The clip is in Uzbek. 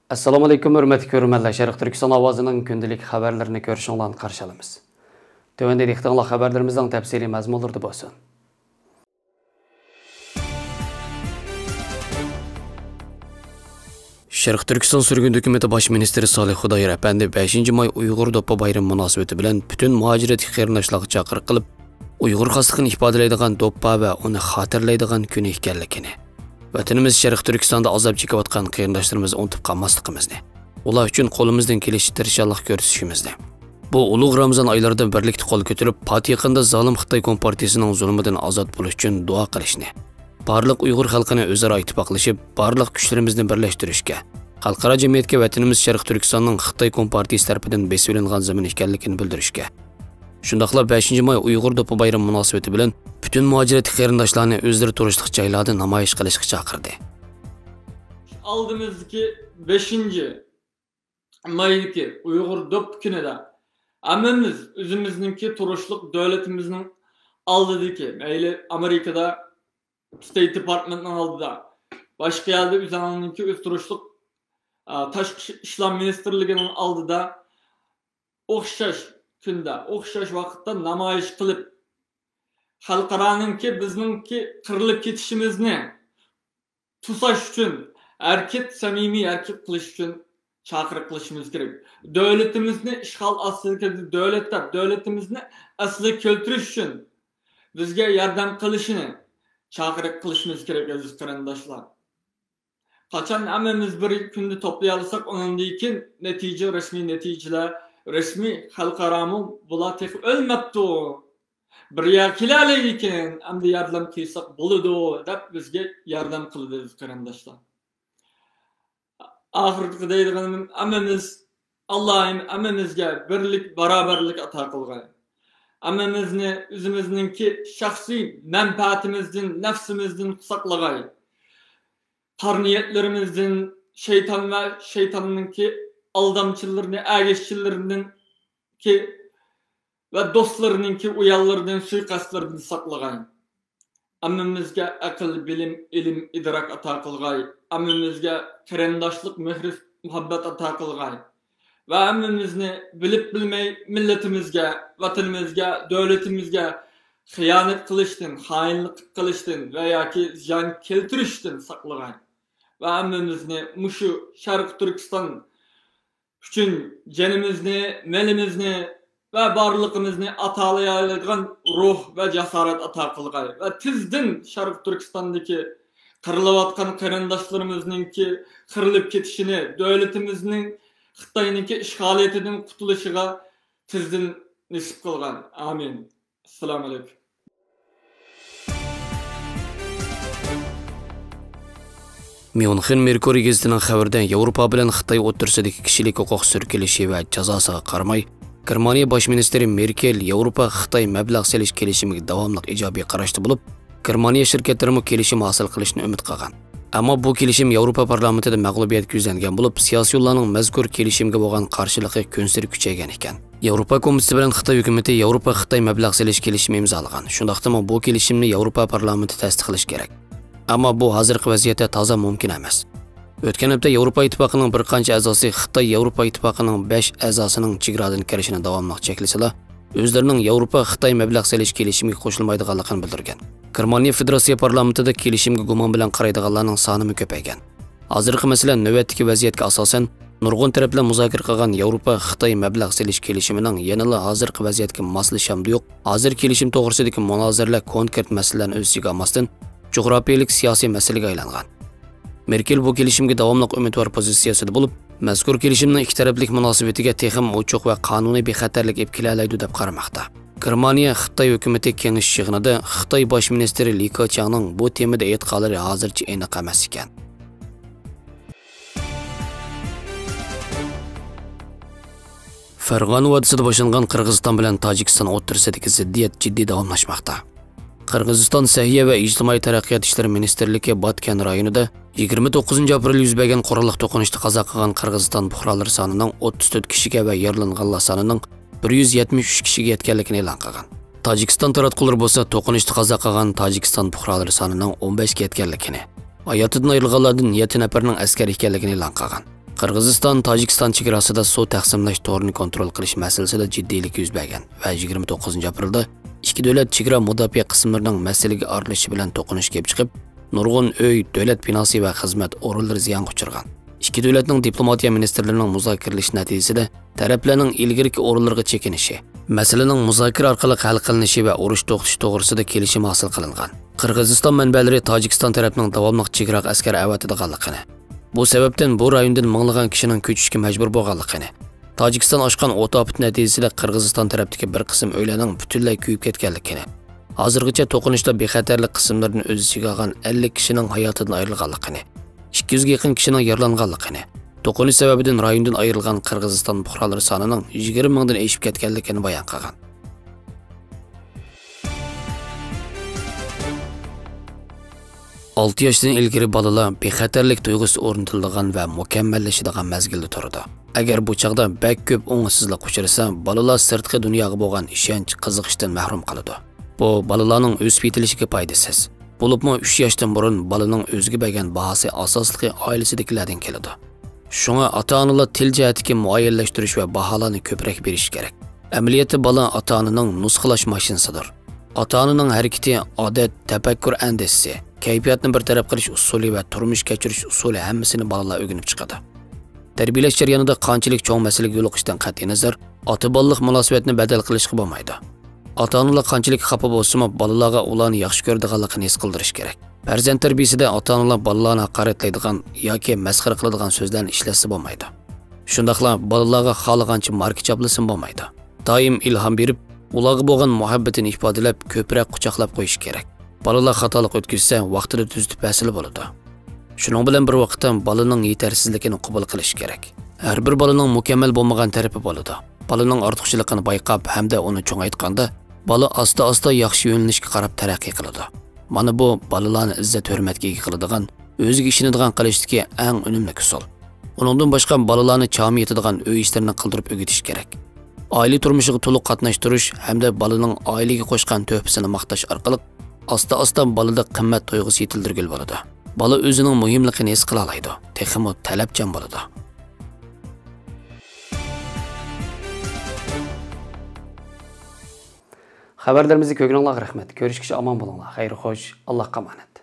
Assalomu alaykum, hurmatli ko'ruvchilar. Sharq Turkiston ovozining kundalik xabarlarini ko'rishinglarni qarshi olamiz. Tövəndə diqqətinizlə xəbərlərimizin təfsili məzmunları bolsun. Sharq Turkiston sürgün hökuməti baş ministri Salih Xudoyer əpəndi 5 may Uyğur Dopa bayramı münasibəti bilan bütün muhacirət qarindoshlarga chaqiriq qilib, Uyğur xasligini ifodaləydigan Dopa və onu xatirləydigan kun ekanligini, vatanimiz Sharq Turkistonda azob chekayotgan qarindoshlarimizni unutib qolmasligimizni, ular uchun qo'limizdan kelishi tirishchilik ko'rsatishimizni, bu ulug' Ramazon oylarida birlikda qo'l ko'tarib, Patiyaqinda zolim Xitoy Kompartiyasining zulmidan ozod bo'lish uchun duo qilishni, barliq Uyghur xalqini o'zaro ittifoqlashib, barliq kuchlarimizni birlashtirishga, xalqaro jamiyatga vatanimiz Sharq Turkistonning Xitoy Kompartiyasi tomonidan besilingan zamin ekanligini bildirishga, shundaqla 5 may Uyghur Dopa bayrami munosabati bilan bütün muhacirat qarindoshlarni o'zlari turishlik joylarda namoyish qilishga chaqirdi. Aldığımızdaki 5. maydaki Uyghur Dopa günüde ammamiz o'zimizningki turishlik davlatimizning oldidagi, mayli Amerikada State Department'ning oldida, boshqa yerda o'zlarininki o'z turishlik tashqi ishlar ministrligining oldida o'xshash kunda, o'xshash vaqtda namoyish qilib, xalqaroninki bizningki qirilib ketishimizni tusash uchun hareket, samimiy hareket qilish uchun chaqiriq qilishimiz kerak. Davlatimizni ishg'ol ostidagi davlatimizni asliga keltirish uchun bizga yordam qilishini chaqiriq qilishimiz kerak aziz qarindoshlar. Qachon hammamiz bir kunda to'play olsak, undan keyin natija, rasmiy natijalar, rasmiy xalqaro bular texib o'lmabdi. Bir yer kelaylik ekan, endi yordam qilsak bo'ladi deb bizga yordam qildi aziz qarindoshlar. Ahirgi deydiganim hammamiz Allohim hammamizga birlik, barobarlik ato qilgan. Hammamizni o'zimizningki shaxsiy manfaatimizdan, nafsimizdan saqlag'ay. Qarniyatlarimizdan shayton va shaytonninki aldamchilarini, agashchilarning va do'stlarininki uyallardan, suiqasdlardan saqlag'ay. Hammamizga aql, bilim, ilm, idrak ato qilg'ay. Hammamizga qarindoshlik, mehr, muhabbat ato qilg'ay. Va hammamizni bilib bilmay millatimizga, vatanimizga, davlatimizga xiyonat qilishdan, xoinlik qilishdan va yoki ziyon keltirishdan saqlag'ay. Va hammamizni mushu Sharq Turkiston uchun jonimizni, malimizni va borliqimizni atolay oladigan ruh va jasorat ato qilg'ay. Va tezdan Sharq Turkistondagi qirilayotgan qarindoshlarimizninki qirilib ketishini, davlatimizning Xitoyninki ishg'oliyatidan qutulishiga tezdan nasib qilgan. Amin. Assalomu alaykum. Myunxen Merkuriy gazetining xabarida Yevropa bilan Xitoy o'rtasidagi kishilik huquq surkilishi va jazosiga qaramay, Germaniya bosh ministri Merkel Yevropa Xitoy mablag' selish kelishimiga davomli ijobiy qarashda bo'lib, Germaniya shirkatlari kelishim hosil qilishni umid qilgan. Ammo bu kelishim Yevropa parlamentida mag'lubiyatga yuzlangan bo'lib, siyosiyonlarning mazkur kelishimga bo'lgan qarshiligi kunsiri kuchaygan ekan. Yevropa komissiyasi bilan Xitoy hukumatı Yevropa Xitoy mablag' selish kelishimi imzolagan. Shundaqdimi bu kelishimni Yevropa parlamenti tasdiqlash kerak. Ammo bu hozirgi vaziyatda toza mumkin emas. O'tgan hafta Yevropa ittifoqining bir qancha a'zosi Xitoy Yevropa ittifoqining 5 a'zosining chegaradan kirishini davomli cheklasalar, o'zlarining Yevropa Xitoy mablag' selish kelishimiga qo'shilmaydiganligini bildirgan. Germaniya Federatsiya parlamentida kelishimga gumon bilan qaraydiganlarning soni ko'paygan. Hozirgi masala navbatdagi vaziyatga asosan nurg'un taraflar muzokara qilgan Yevropa Xitoy mablag' selish kelishimining yanada hozirgi vaziyatga moslashamdi yo'q. Hozir kelishim to'g'risidagi munozaralar konkret masalalarni o'z ichiga olmasdan jug'rofiyalik siyosiy masalaga aylangan. Merkel bu kelishimga davomli umidvor pozitsiyasida bo'lib, mazkur kelishimning ikki taraflik munosabatiga texim ochiq va qonuniy bexatarlik olib kelalaydi deb qaramoqda. Germaniya Xitoy hukumatı kengash yig'inida Xitoy bosh ministri Li Keqiangning bu temada aytganlari hozircha aniq emas ekan. Farg'ona vodiyasida boshlangan Qirg'iziston bilan Tojikiston o'rtasidagi ziddiyat jiddiy davomlashmoqda. Qirg'iziston Sahiyya va ijtimoiy taraqqiyot ishlari ministrligi Botken rayonida 29 aprel yuz bergan qurolli to'qinishda qazo qilgan Qirg'iziston fuqarolari sonining 34 kishiga va yaralanganlar sonining 173 kishiga yetganligini e'lon qilgan. Tojikiston taratqullari bo'lsa to'qinishda qazo qilgan Tojikiston fuqarolari sonining 15 ga yetganligini, hayotidan ayrilganlardan 7 nafarning askar ekanligini e'lon qilgan. Qirg'iziston Tojikiston chegarasida suv taqsimlash to'rini kontrol qilish masalasida jiddiylik yuz bergan va 29-aprelda ikki davlat chegara mudofaa qismlarining masalaga aralishishi bilan to'qinish kelib chiqib, nurg'un uy, davlat binosi va xizmat o'rinlari ziyonga uchragan. Ikki davlatning diplomatiya ministrlarining muzokaralash natijasida taraflarning ilgirki o'rinlarga chekinishi, masalaning muzokara orqali hal qilinishi va urush to'xtatish to'g'risida kelishim hosil qilingan. Qirg'iziston manbalari Tojikiston tarafining davomli chegara askar avatadiganligini, bu sababdan bu rayondan minglagan kishining ko'chishga majbur bo'lganligini, Tojikiston oshgan o't ofati natijasida Qirg'iziston tarafidagi bir qism uylarning butunlay kuyib ketganligini, hozirgacha to'qinishda bexatarlik qismlarini o'z ichiga olgan 50 kishining hayotidan ayrilganligini, 200 ga yaqin kishining yaralanganligini, to'qinish sababidan rayondan ayrilgan Qirg'iziston fuqarolari sonining 20 mingdan oshib ketganligini bayon qilgan. 6 yoshdan ilgari bolalar bexatarlik tuyg'usi o'rnatilgan va mukammallashadigan mazgilda turadi. Agar bu chaqda bak ko'p o'ngsizlik uchrasa, bolalar sirtqi dunyoga bo'lgan ishonch, qiziqishdan mahrum qoladi. Bu bolalarning o'sib yetilishiga foydasiz. Bo'libmi 3 yoshdan burun bolaning o'ziga bergan bahosi asosligi oilasidagilardan keladi. Shunga ota-onalar til jihatdagi muayyanlashtirish va baholarni ko'proq berish kerak. Amaliyotda bola ota-onaning nusxalash mashinasidir. Ota-onaning harakati, odat, tafakkur andisi, kayfiyatni bir taraf qilish usuli va turmush kechirish usuli hammasini bolalar o'rganib chiqadi. Tarbiyalash jarayonida qanchalik cho'ng masalaga yo'liqishdan qat'iy nazar, ota-bolalik munosabatni badal qilishga bo'lmaydi. Ota-onalar qanchalik xafa bo'lsa-mu, bolalarga ularni yaxshi ko'radiganligini his qildirish kerak. Farzand tarbiyasida ota-onalar bolalarni haqoratlaydigan yoki masxara qiladigan so'zlarni ishlatsa bo'lmaydi. Shundaqla bolalarga xohlagancha marka chaplasa bo'lmaydi. Doim ilhom berib, ularga bo'lgan muhabbatini ifodalab, ko'proq quchoqlab qo'yish kerak. Bolalar xatolik o'tkazsa, vaqtida tuzitib asli bo'ladi. Shuning bilan bir vaqtda bolaning yetarsizligini qabul qilish kerak. Har bir bolaning mukammal bo'lmagan tarafi bo'ladi. Bolaning ortiqchiligini bayqab hamda uni cho'ngaytganda, bola asta-asta yaxshi yo'nalishga qarab taraqqiy qiladi. Mana bu bolalarni izzat-hurmatga ega qiladigan, o'ziga ishonadigan qilishdagi eng unumli usul. Uningdan boshqa bolalarni chami yetadigan uy ishlarini qildirib o'g'itish kerak. Oila turmushiga to'liq qatnashtirish hamda bolaning oilaga qo'shgan tuhfasini maqtash orqali asta-asta bolada qimmat tuyg'usi yetildirgil bo'ladi. Bola o'zining muhimligini his qila oladi, texmo talabchan bo'ladi. Xabarlarimizni ko'rganingizga rahmat. Ko'rishguncha omon bo'linglar. Xayr xo'sh, Allohga omonat.